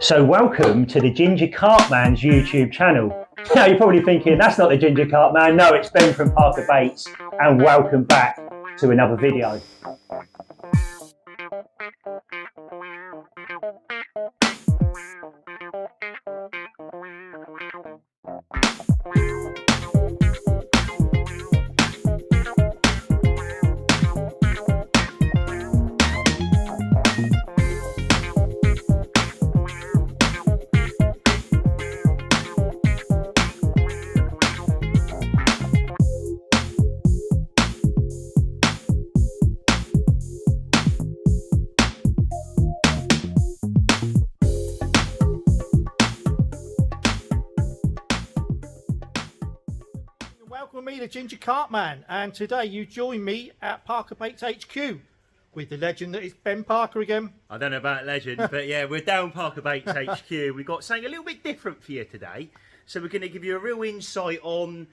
So welcome to the Ginger Carpman's YouTube channel. Now you're probably thinking, that's not the Ginger Carpman. No, it's Ben from Parker Baits, and welcome back to another video. Welcome me to Ginger Carpman, and today you join me at Parker Baits HQ with the legend that is Ben Parker again. I don't know about legend, but yeah, we're down Parker Baits HQ. We've got something a little bit different for you today. So we're going to give you a real insight on,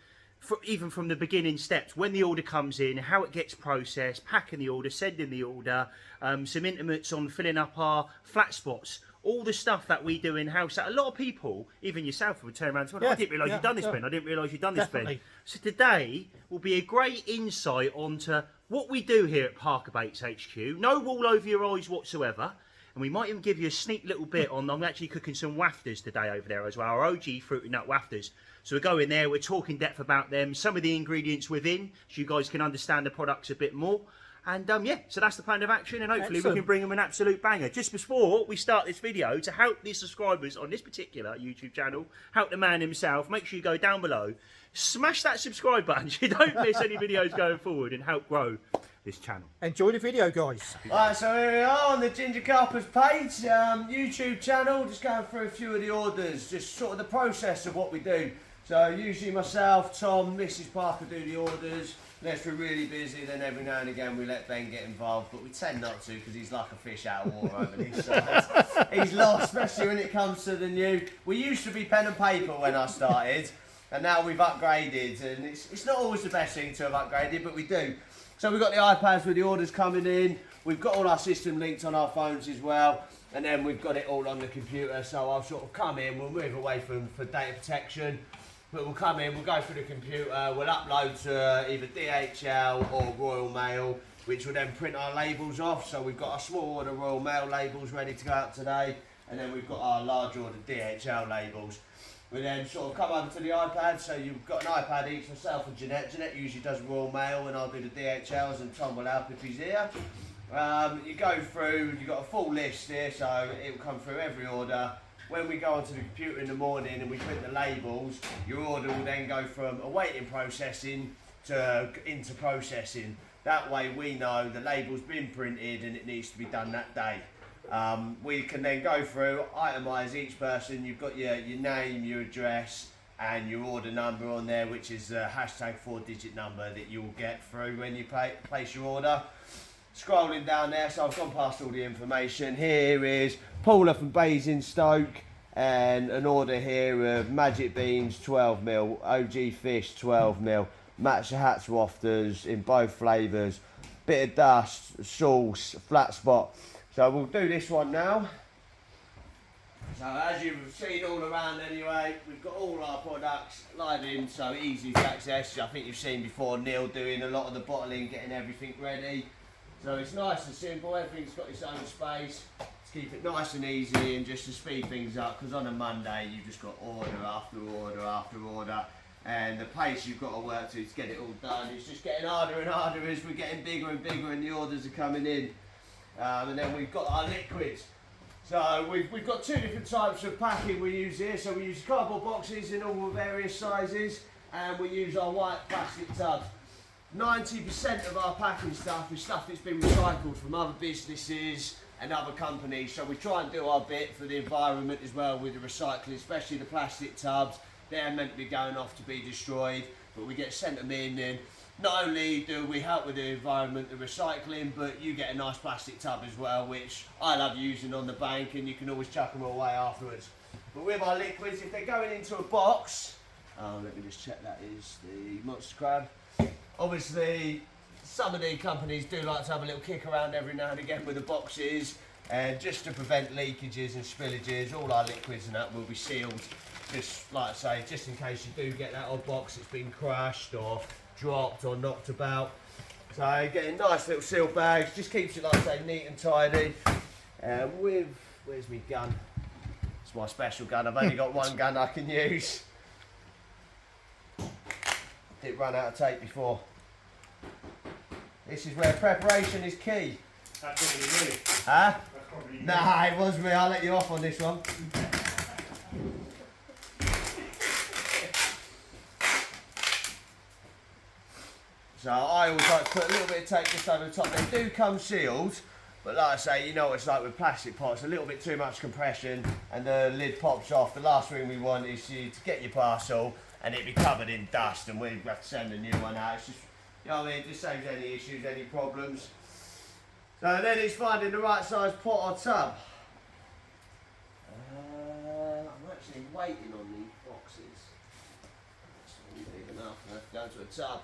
even from the beginning steps, when the order comes in, how it gets processed, packing the order, sending the order, some intimates on filling up our flat spots. All the stuff that we do in-house that a lot of people, even yourself, would turn around and say, I didn't realise you'd done this, Ben. I didn't realise you'd done this, Ben. So today will be a great insight onto what we do here at Parker Baits HQ. No wool over your eyes whatsoever. And we might even give you a sneak little bit on, I'm actually cooking some wafters today over there as well, our OG fruity nut wafters. So we go in there, we're talking in depth about them, some of the ingredients within, so you guys can understand the products a bit more. And yeah, so that's the plan of action, and hopefully we can bring them an absolute banger. Just before we start this video, to help the subscribers on this particular YouTube channel, help the man himself, make sure you go down below, smash that subscribe button so you don't miss any videos going forward, and help grow this channel. Enjoy the video, guys. Right, so here we are on the Ginger Carpman's page, YouTube channel, just going through a few of the orders, just sort of the process of what we do. So usually myself, Tom, Mrs. Parker do the orders. Unless we're really busy, then every now and again we let Ben get involved, but we tend not to because he's like a fish out of water over these sides. He's lost, especially when it comes to the new. We used to be pen and paper when I started, and now we've upgraded, and it's not always the best thing to have upgraded, but we do. So we've got the iPads with the orders coming in, we've got all our system linked on our phones as well, and then we've got it all on the computer, so I'll sort of come in, we'll move away for data protection. But we'll come in, we'll go through the computer, we'll upload to either DHL or Royal Mail, which will then print our labels off. So we've got our small order Royal Mail labels ready to go out today, and then we've got our large order DHL labels. We then sort of come over to the iPad, so you've got an iPad each, myself and Jeanette. Jeanette usually does Royal Mail, and I'll do the DHLs, and Tom will help if he's here. You go through, you've got a full list here, so it will come through every order. When we go onto the computer in the morning and we print the labels, your order will then go from awaiting processing to into processing. That way we know the label's been printed and it needs to be done that day. We can then go through, itemise each person. You've got your name, your address and your order number on there, which is a hashtag 4-digit number that you'll get through when you place your order. Scrolling down there, so I've gone past all the information. Here is Paula from Basingstoke, and an order here of Magic Beans 12mm, OG Fish 12mm, Match the Hats Wafters in both flavours, bit of dust, sauce, flat spot. So we'll do this one now. So as you've seen all around anyway, we've got all our products live in, so easy to access. I think you've seen before Neil doing a lot of the bottling, getting everything ready. So it's nice and simple, everything's got its own space to keep it nice and easy and just to speed things up, because on a Monday you've just got order after order after order, and the pace you've got to work to get it all done. It's just getting harder and harder as we're getting bigger and bigger and the orders are coming in. And then we've got our liquids. So we've got two different types of packing we use here. So we use cardboard boxes in all various sizes, and we use our white plastic tubs. 90% of our packing stuff is stuff that's been recycled from other businesses and other companies, so we try and do our bit for the environment as well with the recycling, especially the plastic tubs. They're meant to be going off to be destroyed, but we get sent them in, and not only do we help with the environment, the recycling, but you get a nice plastic tub as well, which I love using on the bank, and you can always chuck them away afterwards. But with our liquids, if they're going into a box, let me just check, that is the monster crab. Obviously, some of the companies do like to have a little kick around every now and again with the boxes. and just to prevent leakages and spillages, all our liquids and that will be sealed. Just like I say, just in case you do get that odd box that's been crushed or dropped or knocked about. So getting nice little seal bags, just keeps it, like I say, neat and tidy. Where's my gun? It's my special gun. I've only got one gun I can use. Didn't run out of tape before. This is where preparation is key. That's probably me. Huh? That's probably me. Nah, it was me. I'll let you off on this one. So I always like to put a little bit of tape just over the top. They do come sealed, but like I say, you know what it's like with plastic pots, a little bit too much compression and the lid pops off. The last thing we want is you to get your parcel and it be covered in dust and we have to send a new one out. It's just, you know what I mean, it just saves any issues, any problems. So then it's finding the right size pot or tub. I'm actually waiting on these boxes. It's not big enough, I have to go to a tub.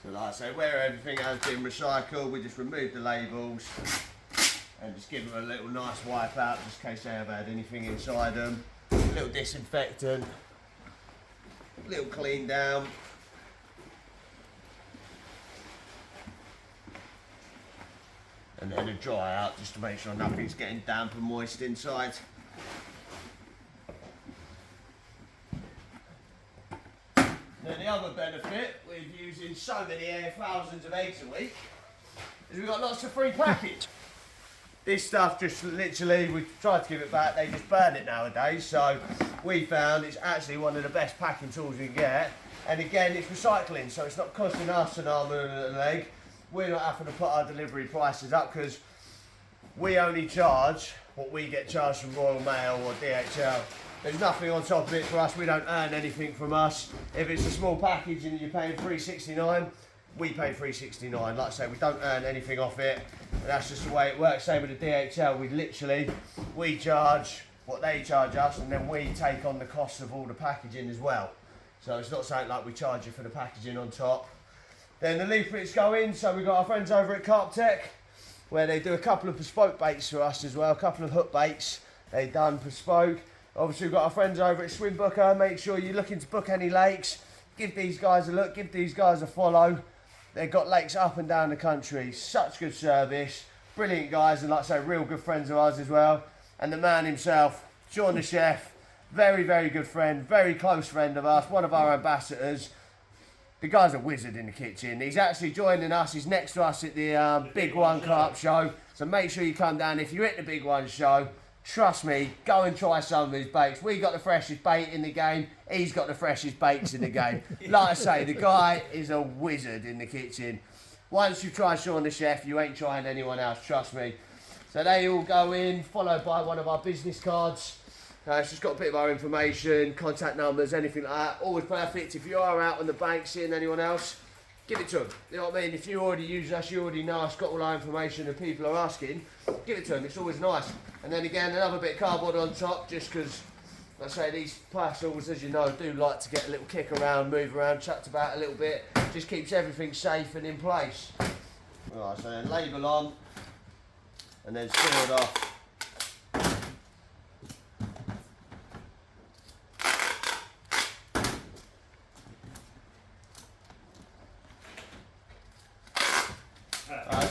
So like I say, where everything has been recycled, we just remove the labels and just give them a little nice wipe out just in case they have had anything inside them. A little disinfectant, a little clean down. And then a dry out just to make sure nothing's getting damp and moist inside. Then the other benefit with using so many thousands of eggs a week is we've got lots of free package. This stuff just literally, we tried to give it back, they just burn it nowadays, so we found it's actually one of the best packing tools you can get. And again, it's recycling, so it's not costing us an arm and a leg. We're not having to put our delivery prices up because we only charge what we get charged from Royal Mail or DHL. There's nothing on top of it for us. We don't earn anything from us. If it's a small package and you're paying $3.69, we pay $3.69. Like I say, we don't earn anything off it. And that's just the way it works. Same with the DHL. We charge what they charge us, and then we take on the cost of all the packaging as well. So it's not something like we charge you for the packaging on top. Then the leaflets go in, so we've got our friends over at Carp Tech, where they do a couple of bespoke baits for us as well, a couple of hook baits they've done bespoke. Obviously we've got our friends over at Swim Booker. Make sure you're looking to book any lakes, give these guys a look, give these guys a follow. They've got lakes up and down the country, such good service, brilliant guys, and like I say, real good friends of ours as well. And the man himself, Sean the chef, very, very good friend, very close friend of ours, one of our ambassadors. The guy's a wizard in the kitchen. He's actually joining us. He's next to us at the Big One Carp Show. So make sure you come down. If you're at the Big One Show, trust me, go and try some of his baits. We got the freshest bait in the game. He's got the freshest baits in the game. Like I say, the guy is a wizard in the kitchen. Once you try Sean the chef, you ain't trying anyone else, trust me. So they all go in, followed by one of our business cards. It's just got a bit of our information, contact numbers, anything like that. Always perfect. If you are out on the bank seeing anyone else, give it to them. You know what I mean? If you already use us, you already know us, got all our information and people are asking, give it to them. It's always nice. And then again, another bit of cardboard on top, just because, like I say, these parcels, as you know, do like to get a little kick around, move around, chucked about a little bit. Just keeps everything safe and in place. Right, so then label on, and then sealed off.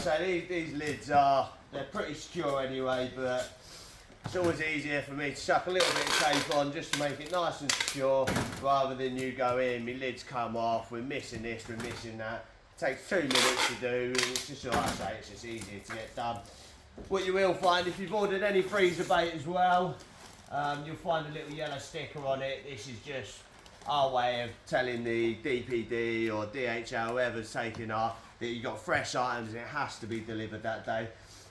So these lids they're pretty secure anyway, but it's always easier for me to chuck a little bit of tape on just to make it nice and secure rather than you go in, my lids come off, we're missing this, we're missing that. It takes 2 minutes to do, and it's just like I say, it's just easier to get done. What you will find, if you've ordered any freezer bait as well, you'll find a little yellow sticker on it. This is just our way of telling the DPD or DHL, whoever's taking our, that you've got fresh items and it has to be delivered that day.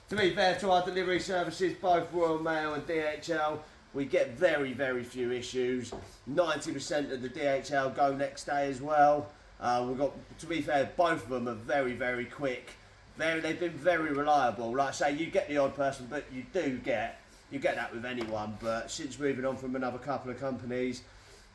To be fair to our delivery services, both Royal Mail and DHL, we get very, very few issues. 90% of the DHL go next day as well. We've got, to be fair, both of them are very, very quick. They've been very reliable. Like I say, you get the odd person, but you do get You get that with anyone, but since moving on from another couple of companies,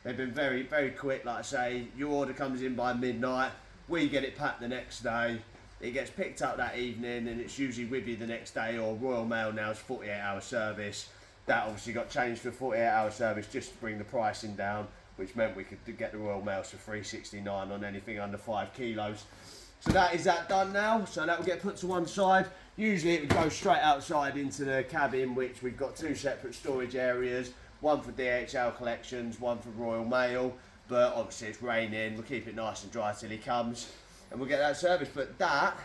they've been very, very quick. Like I say, your order comes in by midnight, we get it packed the next day, it gets picked up that evening, and it's usually with you the next day. Or Royal Mail now is 48-hour service. That obviously got changed to a 48-hour service just to bring the pricing down, which meant we could get the Royal Mails for $3.69 on anything under 5 kilos. So that is that done now. So that will get put to one side. Usually it would go straight outside into the cabin, which we've got 2 separate storage areas, one for DHL collections, one for Royal Mail. But obviously it's raining, we'll keep it nice and dry till he comes, and we'll get that service. But that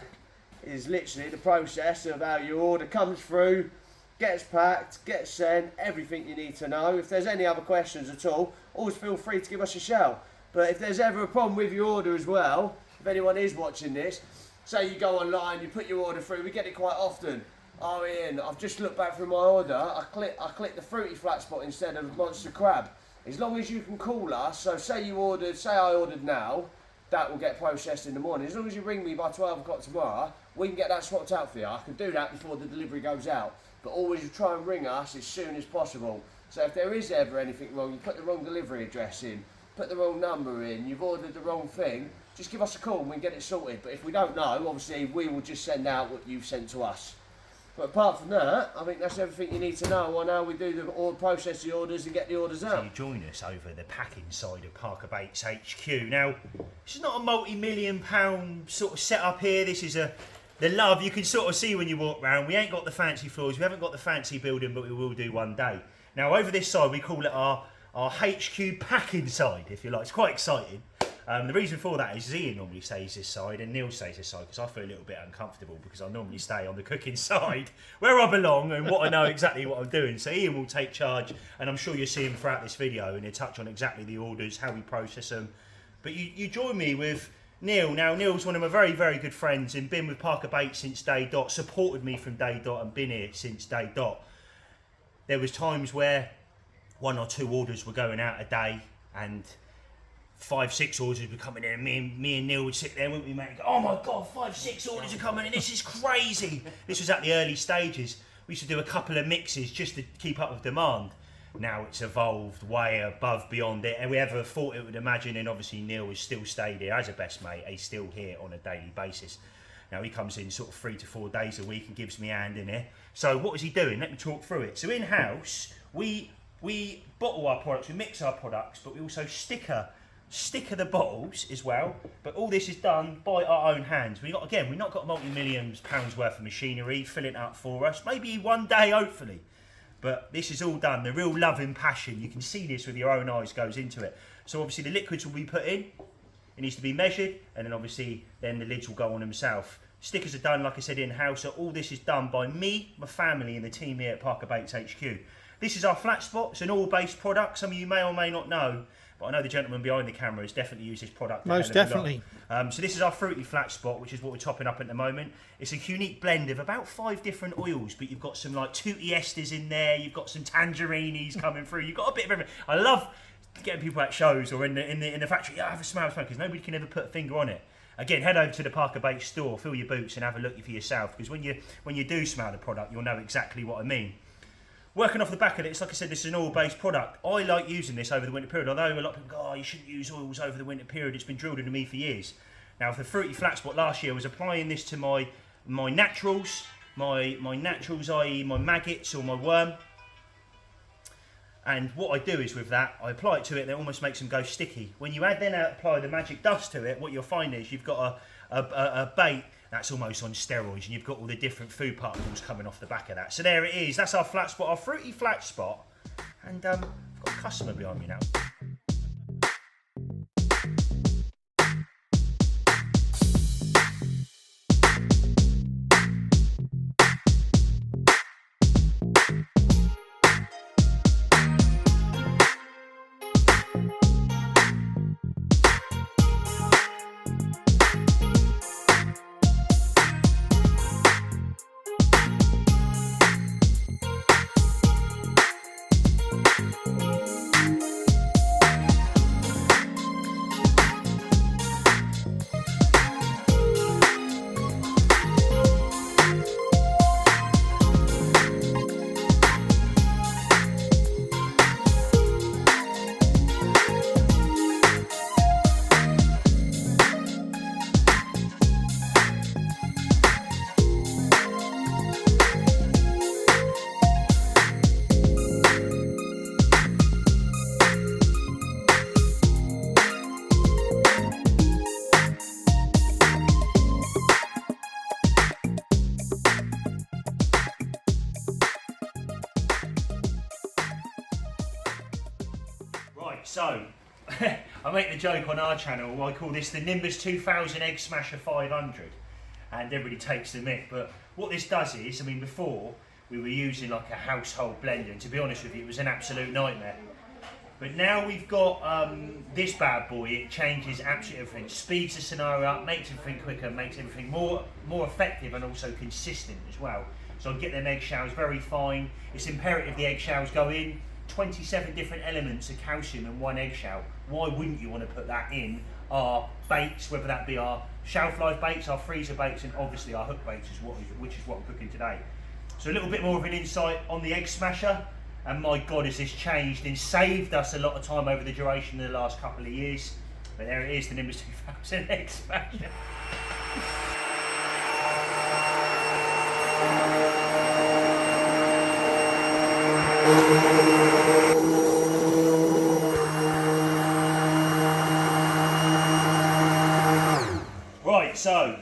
is literally the process of how your order comes through, gets packed, gets sent, everything you need to know. If there's any other questions at all, always feel free to give us a shout. But if there's ever a problem with your order as well, if anyone is watching this, say you go online, you put your order through, we get it quite often. Oh Ian, I've just looked back through my order, I clicked the fruity flat spot instead of monster crab. As long as you can call us, so say I ordered now, that will get processed in the morning. As long as you ring me by 12 o'clock tomorrow, we can get that swapped out for you. I can do that before the delivery goes out. But always try and ring us as soon as possible. So if there is ever anything wrong, you put the wrong delivery address in, put the wrong number in, you've ordered the wrong thing, just give us a call and we can get it sorted. But if we don't know, obviously we will just send out what you've sent to us. But apart from that, I think that's everything you need to know on how we do process the orders and get the orders out. So you join us over the packing side of Parker Baits HQ. Now, this is not a multi-million pound sort of setup here. This is the love you can sort of see when you walk around. We ain't got the fancy floors, we haven't got the fancy building, but we will do one day. Now over this side we call it our HQ packing side, if you like. It's quite exciting. The reason for that is Ian normally stays this side and Neil stays this side, because I feel a little bit uncomfortable because I normally stay on the cooking side where I belong and what I know exactly what I'm doing. So Ian will take charge, and I'm sure you'll see him throughout this video and he'll touch on exactly the orders, how we process them. But you join me with Neil. Now Neil's one of my very, very good friends and been with Parker Baits since day dot, supported me from day dot and been here since day dot. There was times where 1 or 2 orders were going out a day and 5, 6 orders were coming in, and me and Neil would sit there, wouldn't we, mate? Go, oh my God, 5, 6 orders are coming in, this is crazy. This was at the early stages. We used to do a couple of mixes just to keep up with demand. Now it's evolved way above beyond it, and we ever thought it would imagine, and obviously Neil has still stayed here as a best mate. He's still here on a daily basis. Now he comes in sort of 3 to 4 days a week and gives me a hand in here. So what is he doing? Let me talk through it. So in-house, we bottle our products, we mix our products, but we also sticker the bottles as well. But all this is done by our own hands. We've not got multi-millions pounds worth of machinery filling it up for us. Maybe one day, hopefully. But this is all done. The real love and passion, you can see this with your own eyes, goes into it. So obviously the liquids will be put in. It needs to be measured, and then obviously then the lids will go on themselves. Stickers are done, like I said, in-house. So all this is done by me, my family, and the team here at Parker Baits HQ. This is our flat spot. It's an oil-based product. Some of you may or may not know, but I know the gentleman behind the camera has definitely used this product. Most definitely. So this is our fruity flat spot, which is what we're topping up at the moment. It's a unique blend of about 5 different oils, but you've got some like tutti esters in there. You've got some tangerinis coming through. You've got a bit of everything. I love getting people at shows or in the factory. Yeah, have a smell, because nobody can ever put a finger on it. Again, head over to the Parker Baits store, fill your boots, and have a look for yourself. Because when you do smell the product, you'll know exactly what I mean. Working off the back of it, it's like I said, this is an oil-based product. I like using this over the winter period, although a lot of people go, oh, you shouldn't use oils over the winter period. It's been drilled into me for years. Now, for the fruity flat spot last year, I was applying this to my naturals, my naturals, i.e. my maggots or my worm. And what I do is with that, I apply it to it and it almost makes them go sticky. When you apply the magic dust to it, what you'll find is you've got a bait that's almost on steroids, and you've got all the different food particles coming off the back of that. So there it is, that's our flat spot, our fruity flat spot. And I've got a customer behind me now. so I make the joke on our channel, I call this the Nimbus 2000 Egg Smasher 500, and everybody takes the mick, but what this does is, I mean, before we were using like a household blender, and to be honest with you, it was an absolute nightmare. But now we've got this bad boy, it changes absolutely everything, speeds the scenario up, makes everything quicker, makes everything more effective and also consistent as well. So I get them eggshells very fine. It's imperative the eggshells go in. 27 different elements of calcium in one eggshell. Why wouldn't you want to put that in our baits, whether that be our shelf life baits, our freezer baits, and obviously our hook baits, which is what I'm cooking today. So a little bit more of an insight on the Egg Smasher, and my God, has this changed and saved us a lot of time over the duration of the last couple of years. But there it is, the Nimbus 2000 Egg Smasher. Right, so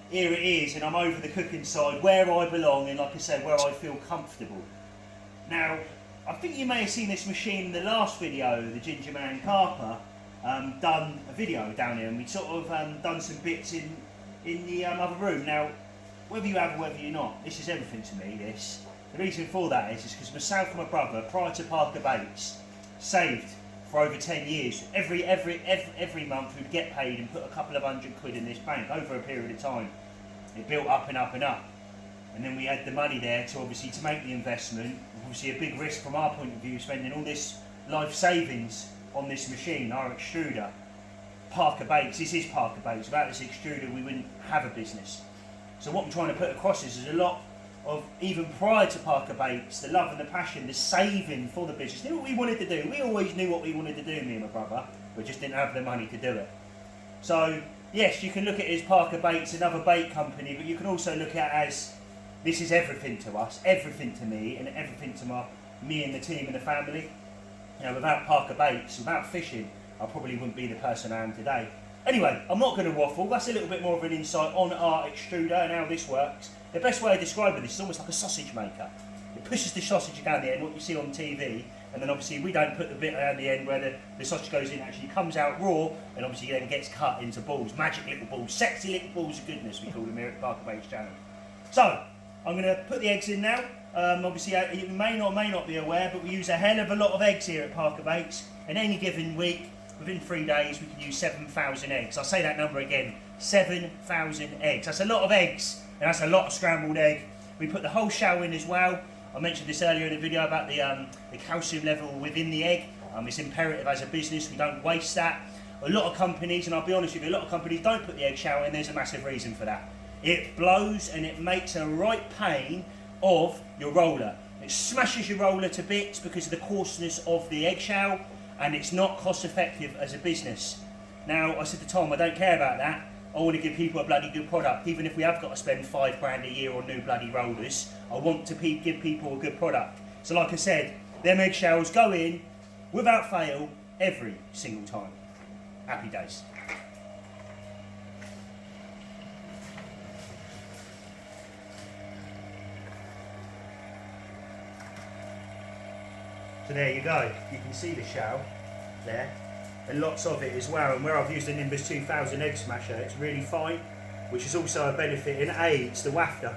here it is, and I'm over the cooking side where I belong, and like I said, where I feel comfortable. Now, I think you may have seen this machine in the last video, the Ginger Carpman, done a video down here, and we sort of done some bits in the other room. Now, whether you have or whether you're not, this is everything to me, this. The reason for that is because myself and my brother, prior to Parker Baits, saved for over 10 years. Every month we'd get paid and put a couple of £100 in this bank over a period of time. It built up and up and up. And then we had the money there to obviously to make the investment. Obviously a big risk from our point of view, spending all this life savings on this machine, our extruder. Parker Baits, this is Parker Baits. Without this extruder we wouldn't have a business. So what I'm trying to put across is there's a lot of, even prior to Parker Baits, the love and the passion, the saving for the business. Knew what we wanted to do. We always knew what we wanted to do, me and my brother. We just didn't have the money to do it. So yes, you can look at it as Parker Baits, another bait company, but you can also look at it as this is everything to us, everything to me, and everything to me and the team and the family. You know, without Parker Baits, without fishing, I probably wouldn't be the person I am today. Anyway, I'm not going to waffle. That's a little bit more of an insight on our extruder and how this works. The best way of describing this is almost like a sausage maker. It pushes the sausage down the end, what you see on TV, and then obviously we don't put the bit down the end where the sausage goes in, actually comes out raw, and obviously then gets cut into balls, magic little balls, sexy little balls of goodness, we call them here at Parker Baits channel. So, I'm going to put the eggs in now. Obviously you may not be aware, but we use a hell of a lot of eggs here at Parker Baits, and any given week, within 3 days, we can use 7,000 eggs. I'll say that number again, 7,000 eggs. That's a lot of eggs, and that's a lot of scrambled egg. We put the whole shell in as well. I mentioned this earlier in the video about the calcium level within the egg. It's imperative as a business, we don't waste that. A lot of companies, and I'll be honest with you, a lot of companies don't put the egg shell in. There's a massive reason for that. It blows and it makes a right pain of your roller. It smashes your roller to bits because of the coarseness of the eggshell, and it's not cost effective as a business. Now, I said to Tom, I don't care about that. I want to give people a bloody good product. Even if we have got to spend £5 a year on new bloody rollers, I want to give people a good product. So like I said, them eggshells go in without fail every single time. Happy days. So there you go, you can see the shell there, and lots of it as well, and where I've used the Nimbus 2000 Egg Smasher, it's really fine, which is also a benefit in aids the Wafter.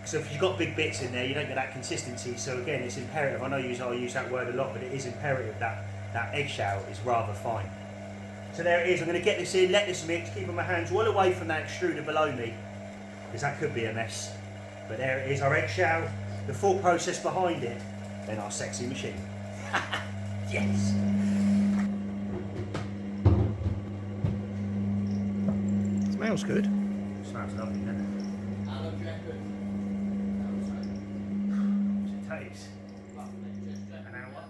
So if you've got big bits in there, you don't get that consistency, so again, it's imperative. I know I use that word a lot, but it is imperative that that eggshell is rather fine. So there it is, I'm going to get this in, let this mix, keeping my hands well away from that extruder below me, because that could be a mess. But there it is, our eggshell, the thought process behind it, then our sexy machine. Yes! Smells good. Smells lovely, doesn't it? How long do you reckon? What's it taste? An hour.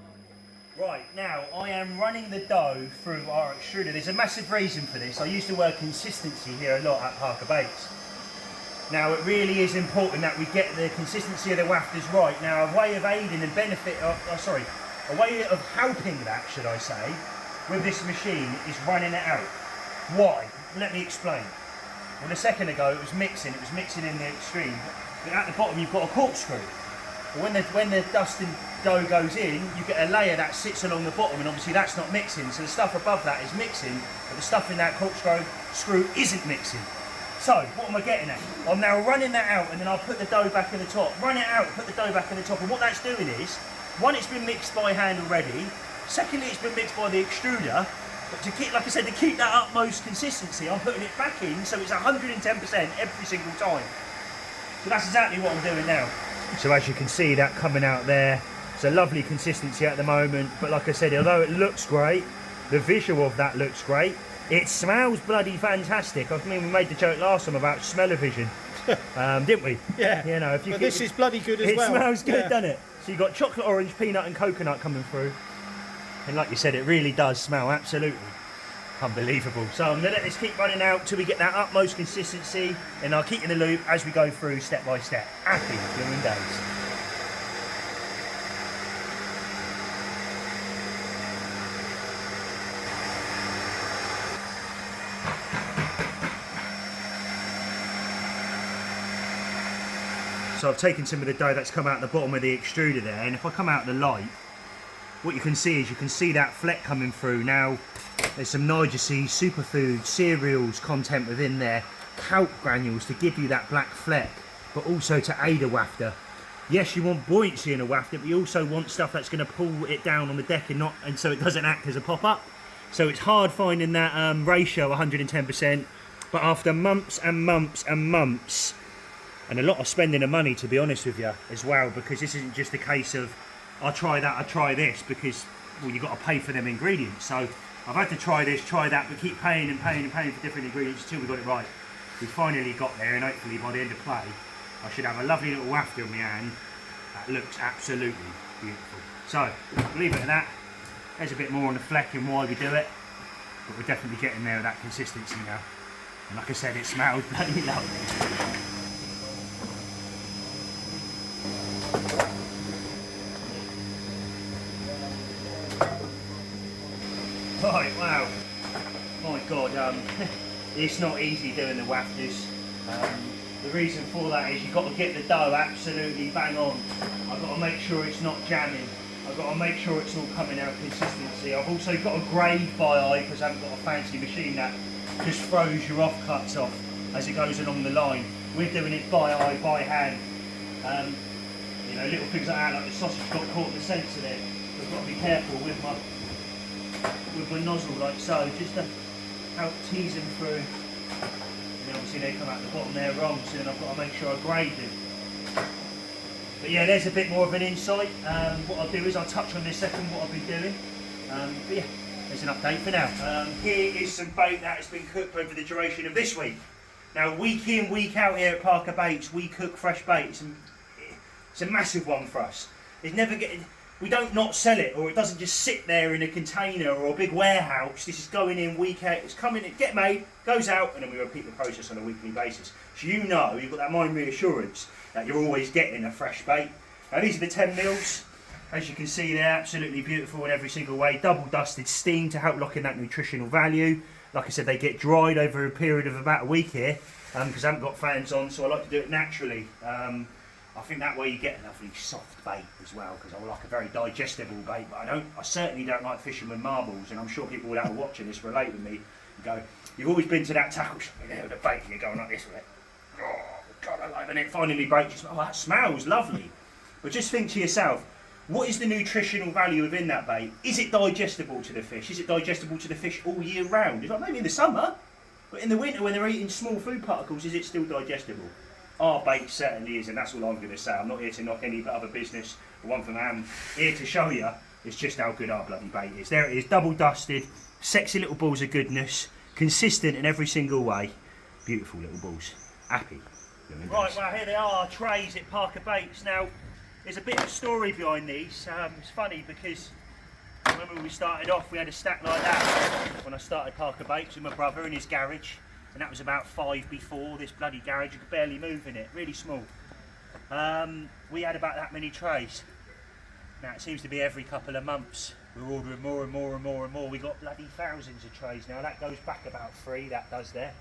Right, now I am running the dough through our extruder. There's a massive reason for this. I used the word consistency here a lot at Parker Baits. Now it really is important that we get the consistency of the wafters right. Now a way of aiding and a way of helping that, should I say, with this machine is running it out. Why? Let me explain. Well, a second ago it was mixing in the extreme, but at the bottom you've got a corkscrew. But when the dusting dough goes in, you get a layer that sits along the bottom, and obviously that's not mixing. So the stuff above that is mixing, but the stuff in that corkscrew screw isn't mixing. So what am I getting at? I'm now running that out, and then I'll put the dough back in the top. Run it out, put the dough back in the top, and what that's doing is, one, it's been mixed by hand already. Secondly, it's been mixed by the extruder. But to keep, like I said, to keep that utmost consistency, I'm putting it back in so it's 110% every single time. So that's exactly what I'm doing now. So as you can see, that coming out there, it's a lovely consistency at the moment. But like I said, although it looks great, the visual of that looks great. It smells bloody fantastic. I mean, we made the joke last time about smell-o-vision, didn't we? Yeah. You know, if you But this is bloody good as well. It smells good, yeah. doesn't it? So you've got chocolate, orange, peanut and coconut coming through. And like you said, it really does smell absolutely unbelievable. So I'm going to let this keep running out till we get that utmost consistency, and I'll keep you in the loop as we go through step by step. Happy blooming days. So I've taken some of the dough that's come out the bottom of the extruder there, and if I come out the light, what you can see is that fleck coming through. Now there's some Niger seeds, superfood, cereals content within there, kelp granules to give you that black fleck, but also to aid a wafter. Yes, you want buoyancy in a wafter, but you also want stuff that's going to pull it down on the deck and so it doesn't act as a pop-up. So it's hard finding that ratio 110%, but after months and months and months, and a lot of spending of money, to be honest with you, as well, because this isn't just a case of I'll try that, I'll try this, because, well, you've got to pay for them ingredients. So I've had to try this, try that, but keep paying and paying and paying for different ingredients until we got it right. We finally got there, and hopefully by the end of play, I should have a lovely little wafter in my hand that looks absolutely beautiful. So, leave it at that. There's a bit more on the fleck and why we do it, but we're definitely getting there with that consistency now. And like I said, it smells bloody lovely. Right, wow. My God, it's not easy doing the wafters. The reason for that is you've got to get the dough absolutely bang on. I've got to make sure it's not jamming. I've got to make sure it's all coming out consistency. I've also got to grade by eye because I haven't got a fancy machine that just throws your offcuts off as it goes along the line. We're doing it by eye, by hand. You know, little things like that, like the sausage got caught in the sensor there. I've got to be careful with my nozzle like so, just to help tease them through. And obviously they come out the bottom there wrong, so then I've got to make sure I grade them. But yeah, there's a bit more of an insight. What I'll do is I'll touch on this second what I've been doing. But yeah, there's an update for now. Here is some bait that has been cooked over the duration of this week. Now, week in, week out here at Parker Baits, we cook fresh bait. It's a massive one for us. It's never getting. We don't not sell it, or it doesn't just sit there in a container or a big warehouse. This is going in week out. It's coming in, get made, goes out, and then we repeat the process on a weekly basis. So you know, you've got that mind reassurance that you're always getting a fresh bait. Now these are the 10 mils. As you can see, they're absolutely beautiful in every single way. Double dusted steam to help lock in that nutritional value. Like I said, they get dried over a period of about a week here because I haven't got fans on, so I like to do it naturally. I think that way you get a lovely soft bait as well, because I like a very digestible bait, but I certainly don't like fishing with marbles, and I'm sure people that are watching this relate with me and go, you've always been to that tackle shop there with a bait and you're going like this with it. Oh, God, I like it. And it finally breaks. Oh, that smells lovely. But just think to yourself, what is the nutritional value within that bait? Is it digestible to the fish? Is it digestible to the fish all year round? It's like maybe in the summer, but in the winter when they're eating small food particles, is it still digestible? Our bait certainly is, and that's all I'm going to say. I'm not here to knock any other business or one from I'm here to show you it's just how good our bloody bait is. There it is, double dusted, sexy little balls of goodness, consistent in every single way. Beautiful little balls. Happy. Right, well here they are, our trays at Parker Baits. Now, there's a bit of a story behind these. It's funny because when we started off, we had a stack like that when I started Parker Baits with my brother in his garage. And that was about 5 before this bloody garage. You could barely move in it, really small. We had about that many trays. Now it seems to be every couple of months we're ordering more and more and more and more. We got bloody thousands of trays now. That goes back about 3, that does there.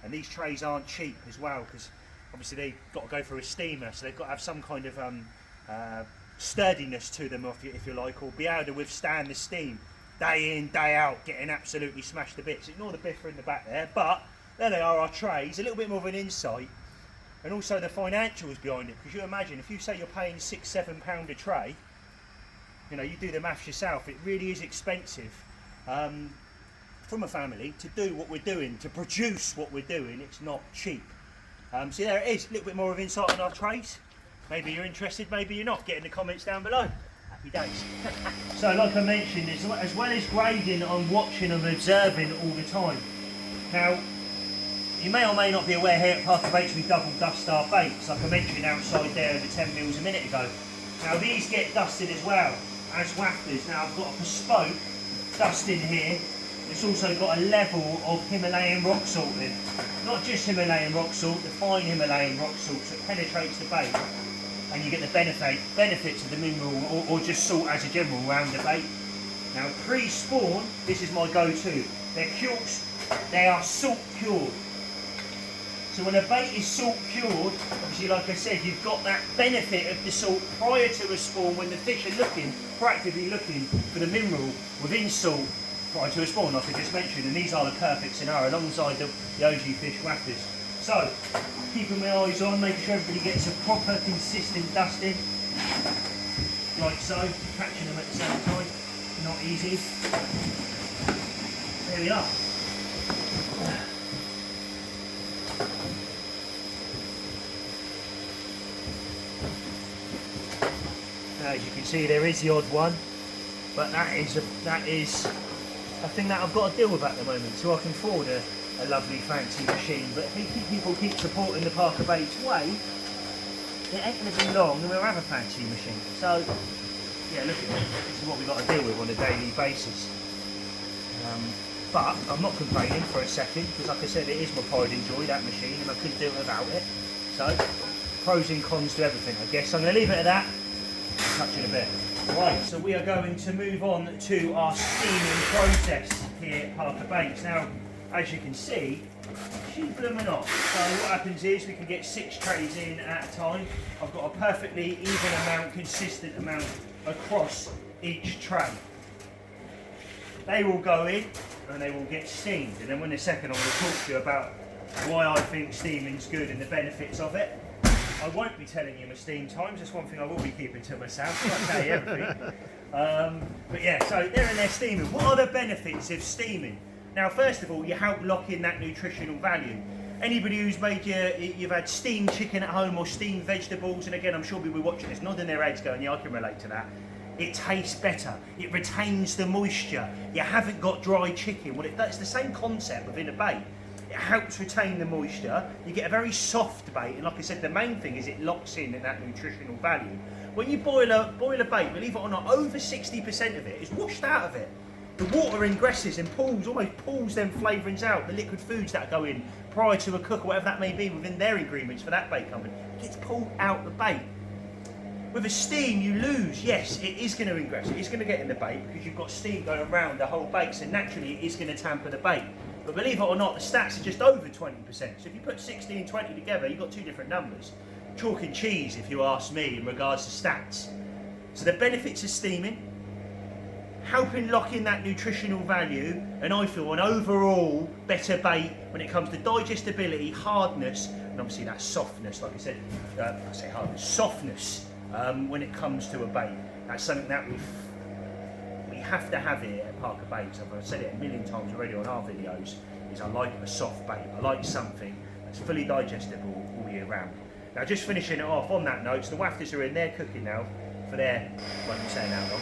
And these trays aren't cheap as well, because obviously they've got to go through a steamer, so they've got to have some kind of sturdiness to them, if you like, or be able to withstand the steam day in, day out, getting absolutely smashed to bits. Ignore the biffer in the back there, but there they are, our trays, a little bit more of an insight, and also the financials behind it, because you imagine, if you say you're paying £6-7 a tray, you know, you do the maths yourself, it really is expensive from a family to do what we're doing, to produce what we're doing. It's not cheap. So there it is, a little bit more of insight on our trays. Maybe you're interested, maybe you're not. Get in the comments down below. Happy days. So like I mentioned, as well as grading, I'm watching and observing all the time. Now, you may or may not be aware, here at Parker Baits we double dust our baits, like I mentioned outside there, the 10 mils a minute ago. Now these get dusted as well as wafters. Now I've got a bespoke dust in here. It's also got a level of Himalayan rock salt in. Not just Himalayan rock salt, the fine Himalayan rock salt, so it penetrates the bait and you get the benefits of the mineral or just salt as a general around the bait. Now pre-spawn, this is my go-to. They're cured, they are salt cured. So when a bait is salt cured, obviously like I said, you've got that benefit of the salt prior to a spawn when the fish are proactively looking for the mineral within salt prior to a spawn, like I just mentioned, and these are the perfect scenario alongside the OG fish wafters. So, keeping my eyes on, making sure everybody gets a proper consistent dusting, like so, catching them at the same time, not easy. There we are. As you can see, there is the odd one, but that is a thing that I've got to deal with at the moment, so I can afford a lovely fancy machine. But if people keep supporting the Parker Baits way, it ain't going to be long and we'll have a fancy machine. So yeah, look at this. This is what we've got to deal with on a daily basis. But I'm not complaining for a second, because like I said, it is my pride and joy, that machine, and I couldn't do it without it. So pros and cons to everything, I guess. I'm going to leave it at that. Touch in a bit. Right, so we are going to move on to our steaming process here at Parker Baits. Now, as you can see, she's blooming off. So what happens is we can get 6 trays in at a time. I've got a perfectly even amount, consistent amount across each tray. They will go in and they will get steamed. And then in a second I'm going to talk to you about why I think steaming's good and the benefits of it. I won't be telling you my steam times, that's one thing I will be keeping to myself, so I'll tell you everything. But yeah, so they're in there steaming. What are the benefits of steaming? Now, first of all, you help lock in that nutritional value. Anybody who's made you've had steamed chicken at home or steamed vegetables, and again, I'm sure people watching this nodding their heads going, yeah, I can relate to that. It tastes better, it retains the moisture, you haven't got dry chicken. Well, it's the same concept within a bait. It helps retain the moisture, you get a very soft bait, and like I said, the main thing is it locks in that nutritional value. When you boil a bait, believe it or not, over 60% of it is washed out of it. The water ingresses and almost pulls them flavourings out, the liquid foods that go in prior to a cook or whatever that may be within their ingredients for that bait company. It gets pulled out the bait. With a steam, you lose. Yes, it is going to ingress, it is going to get in the bait because you've got steam going around the whole bait, so naturally it is going to tamper the bait. But believe it or not, the stats are just over 20%. So if you put 60 and 20 together, you've got 2 different numbers. Chalk and cheese, if you ask me, in regards to stats. So the benefits of steaming, helping lock in that nutritional value, and I feel an overall better bait when it comes to digestibility, hardness, and obviously that softness, like I said, I say hardness, softness when it comes to a bait. That's something that we have to have here at Parker Baits. I've said it a million times already on our videos, is I like a soft bait. I like something that's fully digestible all year round. Now just finishing it off on that note, so the wafters are in, they're cooking now for their, won't be saying how long.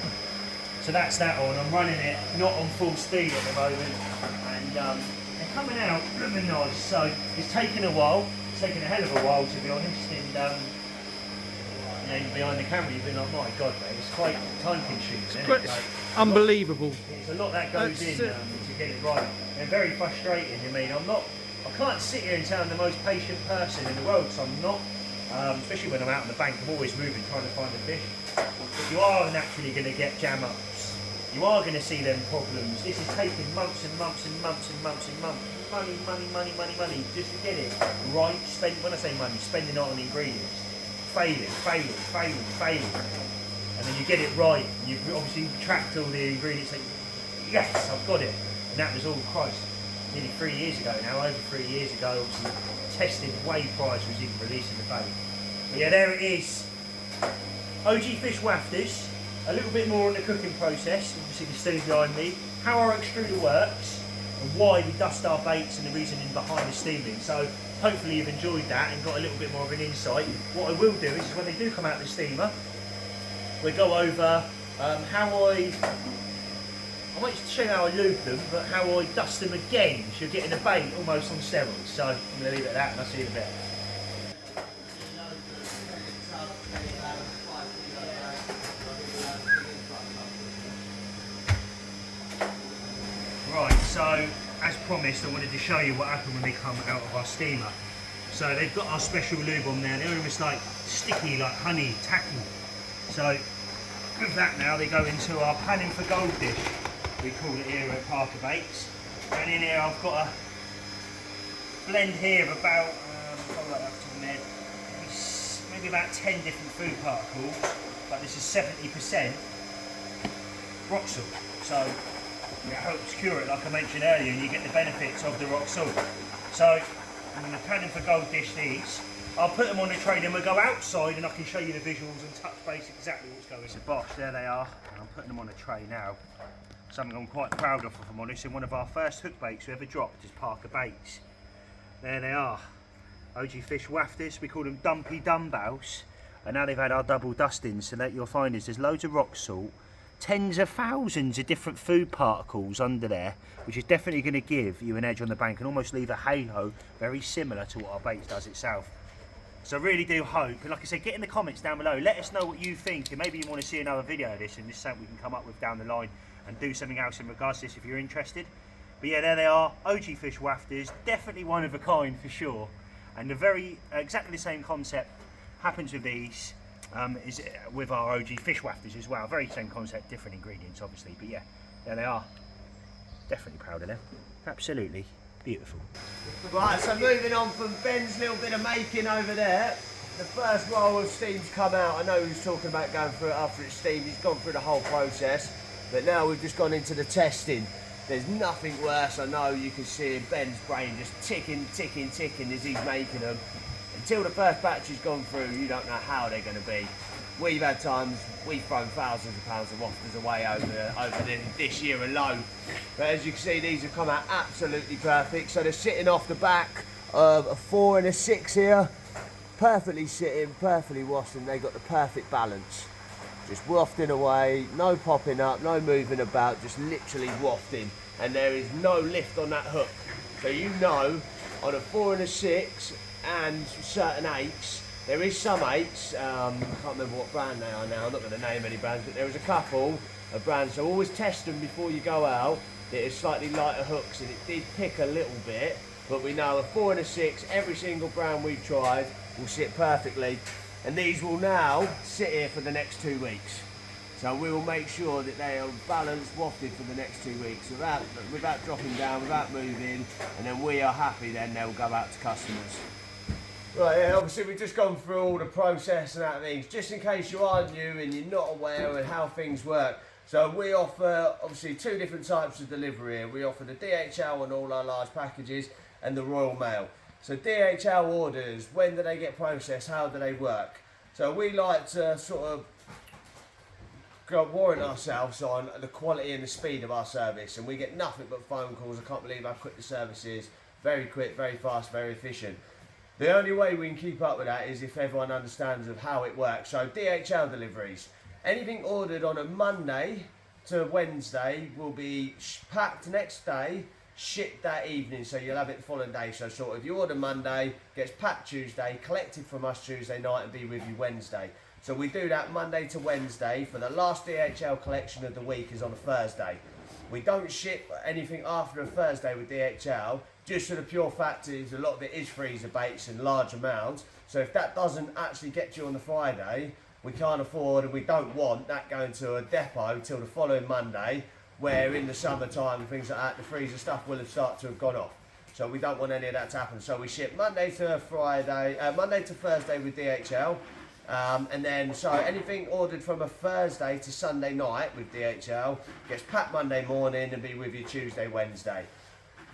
So that's that on. I'm running it not on full speed at the moment, and they're coming out blooming nice. So it's taken a while. It's taken a hell of a while, to be honest. And you know, behind the camera, you've been like, my God, mate, it's quite time consuming. Isn't it? Like, unbelievable. It's a lot that goes in to get it right, and very frustrating. I mean, I can't sit here and say I'm the most patient person in the world, so I'm not. Especially when I'm out on the bank, I'm always moving, trying to find a fish. But you are naturally going to get jam ups. You are going to see them problems. This is taking months and months and months and months and months. Money, just to get it right. When I say money, spending it on ingredients. failing. And then you get it right, and you've obviously tracked all the ingredients, like, yes, I've got it. And that was all, Christ, nearly 3 years ago now, over 3 years ago, obviously tested way prior to us even releasing the bait. But yeah, there it is. OG Fish Wafters, a little bit more on the cooking process, obviously the steam behind me, how our extruder works, and why we dust our baits and the reasoning behind the steaming. So hopefully you've enjoyed that and got a little bit more of an insight. What I will do is when they do come out of the steamer, we go over how I might just show you how I lube them, but how I dust them again, so you're getting a bait almost on steroids. So I'm going to leave it at that and I'll see you in a bit. Right, so as promised, I wanted to show you what happened when they come out of our steamer. So they've got our special lube on there, they're almost like sticky, like honey, tacky. So with that now, they go into our panning for gold dish, we call it here at Parker Baits. And in here I've got a blend here of about, maybe about 10 different food particles, but this is 70% rock salt. So it helps cure it, like I mentioned earlier, and you get the benefits of the rock salt. So I'm going to panning for gold dish these. I'll put them on the tray, then we'll go outside and I can show you the visuals and touch base exactly what's going on. So bosh, there they are. I'm putting them on a tray now. Something I'm quite proud of, if I'm honest. And one of our first hook baits we ever dropped is Parker Baits. There they are. OG Fish Wafters, we call them dumpy dumbbells. And now they've had our double dustings, so that you'll find is there's loads of rock salt, tens of thousands of different food particles under there, which is definitely going to give you an edge on the bank and almost leave a halo very similar to what our baits does itself. So I really do hope, and like I said, get in the comments down below, let us know what you think, and maybe you want to see another video of this, and this is something we can come up with down the line and do something else in regards to this if you're interested. But yeah, there they are, OG Fish Wafters, definitely one of a kind for sure, and the very exactly the same concept happens with these, is with our OG Fish Wafters as well. Very same concept, different ingredients obviously, but yeah, there they are. Definitely proud of them, absolutely beautiful. Right, so moving on from Ben's little bit of making over there, the first roll of steam's come out. I know he was talking about going through it after it's steamed, he's gone through the whole process, but now we've just gone into the testing. There's nothing worse, I know you can see Ben's brain just ticking as he's making them. Until the first batch has gone through, you don't know how they're going to be. We've had times, we've thrown thousands of pounds of wafters away over this year alone. But as you can see, these have come out absolutely perfect. So they're sitting off the back of a 4 and a 6 here. Perfectly sitting, perfectly washing. They've got the perfect balance. Just wafting away, no popping up, no moving about, just literally wafting. And there is no lift on that hook. So you know, on a 4 and a 6 and certain 8s, there is some 8s, I can't remember what brand they are now, I'm not going to name any brands, but there is a couple of brands, so always test them before you go out. It is slightly lighter hooks and it did pick a little bit, but we know a 4 and a 6, every single brand we've tried will sit perfectly, and these will now sit here for the next 2 weeks. So we will make sure that they are balanced, wafted for the next 2 weeks without dropping down, without moving, and then we are happy, then they'll go out to customers. Right, yeah, obviously we've just gone through all the process and that things, just in case you are new and you're not aware of how things work. So we offer obviously 2 different types of delivery here. We offer the DHL on all our large packages and the Royal Mail. So DHL orders, when do they get processed, how do they work? So we like to sort of warrant ourselves on the quality and the speed of our service, and we get nothing but phone calls. I can't believe how quick the service is. Very quick, very fast, very efficient. The only way we can keep up with that is if everyone understands of how it works. So DHL deliveries, anything ordered on a Monday to Wednesday will be packed next day, shipped that evening, so you'll have it the following day. So sort of you order Monday, gets packed Tuesday, collected from us Tuesday night and be with you Wednesday. So we do that Monday to Wednesday. For the last DHL collection of the week is on a Thursday. We don't ship anything after a Thursday with DHL, just for the pure fact is a lot of it is freezer baits in large amounts. So if that doesn't actually get to you on the Friday, we can't afford and we don't want that going to a depot till the following Monday, where in the summertime and things like that, the freezer stuff will have started to have gone off. So we don't want any of that to happen. So we ship Monday to Thursday with DHL. And then, so anything ordered from a Thursday to Sunday night with DHL gets packed Monday morning and be with you Tuesday, Wednesday.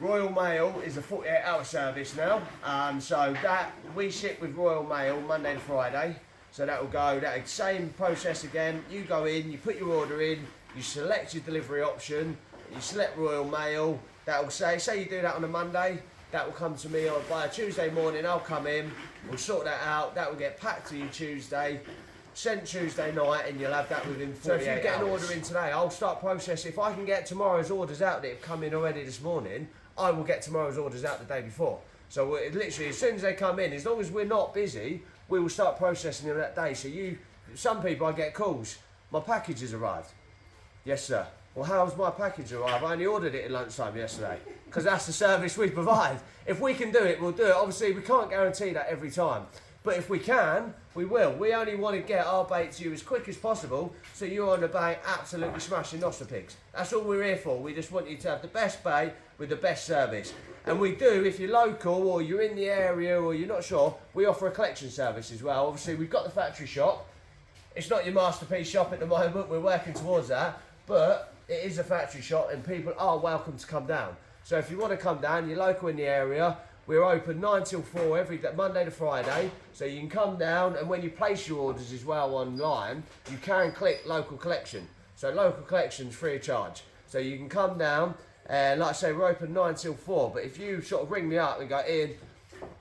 Royal Mail is a 48-hour service now, so that we ship with Royal Mail Monday to Friday. So that will go, that same process again. You go in, you put your order in, you select your delivery option, you select Royal Mail. That will say you do that on a Monday, that will come to me by a Tuesday morning. I'll come in, we'll sort that out. That will get packed to you Tuesday, sent Tuesday night, and you'll have that within 48 hours. So if you get an order in today, I'll start processing. If I can get tomorrow's orders out that have come in already this morning, I will get tomorrow's orders out the day before. So literally, as soon as they come in, as long as we're not busy, we will start processing them that day. So some people, I get calls, my package has arrived. Yes, sir. Well, how's my package arrived? I only ordered it at lunchtime yesterday. Because that's the service we provide. If we can do it, we'll do it. Obviously, we can't guarantee that every time. But if we can, we will. We only want to get our bait to you as quick as possible, so you're on the bait absolutely smashing Noster pigs. That's all we're here for. We just want you to have the best bait with the best service. And we do, if you're local or you're in the area or you're not sure, we offer a collection service as well. Obviously, we've got the factory shop. It's not your masterpiece shop at the moment. We're working towards that. But it is a factory shop and people are welcome to come down. So if you want to come down, you're local in the area, we're open 9 till 4 every day, Monday to Friday. So you can come down, and when you place your orders as well online, you can click local collection. So local collection's free of charge. So you can come down, and like I say, we're open 9 till 4. But if you sort of ring me up and go, Ian,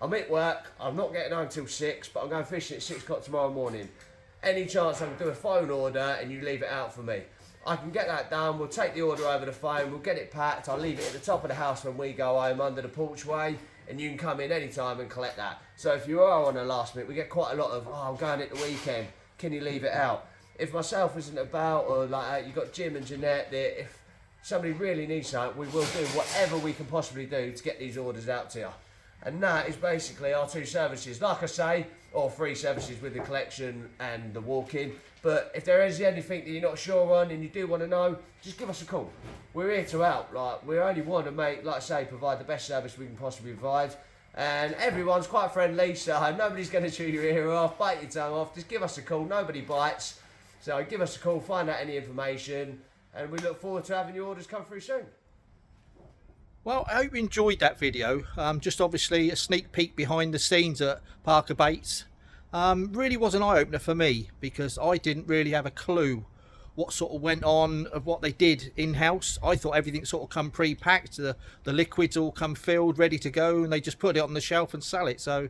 I'm at work, I'm not getting home till 6, but I'm going fishing at 6 o'clock tomorrow morning. Any chance I can do a phone order and you leave it out for me? I can get that done, we'll take the order over the phone, we'll get it packed, I'll leave it at the top of the house when we go home under the porchway, and you can come in any time and collect that. So if you are on a last minute, we get quite a lot of, I'm going at the weekend, can you leave it out? If myself isn't about, or like you've got Jim and Jeanette there, if somebody really needs something, we will do whatever we can possibly do to get these orders out to you. And that is basically our two services. Like I say, or free services with the collection and the walk-in. But if there is anything that you're not sure on and you do want to know, just give us a call. We're here to help. Like, we only want to make, like I say, provide the best service we can possibly provide. And everyone's quite friendly, so nobody's going to chew your ear off, bite your tongue off. Just give us a call. Nobody bites. So give us a call, find out any information, and we look forward to having your orders come through soon. Well, I hope you enjoyed that video. Just obviously a sneak peek behind the scenes at Parker Baits. Really was an eye-opener for me, because I didn't really have a clue what sort of went on of what they did in-house. I thought everything sort of come pre-packed, the liquids all come filled, ready to go, and they just put it on the shelf and sell it. So,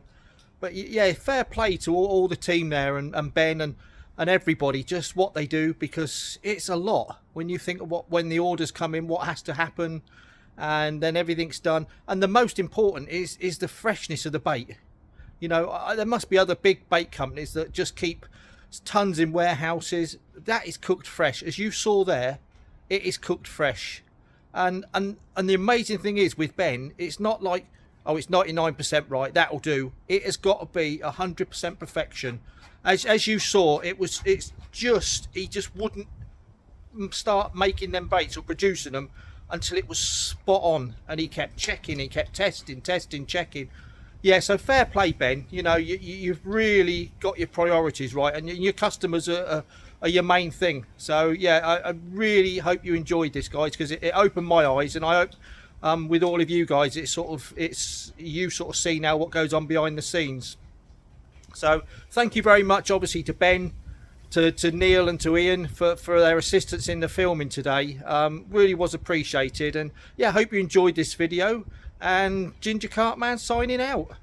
but yeah, fair play to all the team there, and Ben and everybody, just what they do, because it's a lot when you think of when the orders come in, what has to happen, and then everything's done. And the most important is the freshness of the bait. You know, there must be other big bait companies that just keep tons in warehouses. That is cooked fresh. As you saw there, it is cooked fresh. And the amazing thing is with Ben, it's not like, oh, it's 99% right, that'll do. It has got to be 100% perfection. As you saw, he just wouldn't start making them baits or producing them until it was spot on, and he kept checking, he kept testing, checking. Yeah, so fair play, Ben. You know, you've really got your priorities right, and your customers are your main thing. So yeah, I really hope you enjoyed this, guys, because it opened my eyes, and I hope with all of you guys, it's you sort of see now what goes on behind the scenes. So thank you very much, obviously, to Ben, to Neil and to Ian for their assistance in the filming today. Really was appreciated, and yeah, I hope you enjoyed this video. And Ginger Carpman signing out.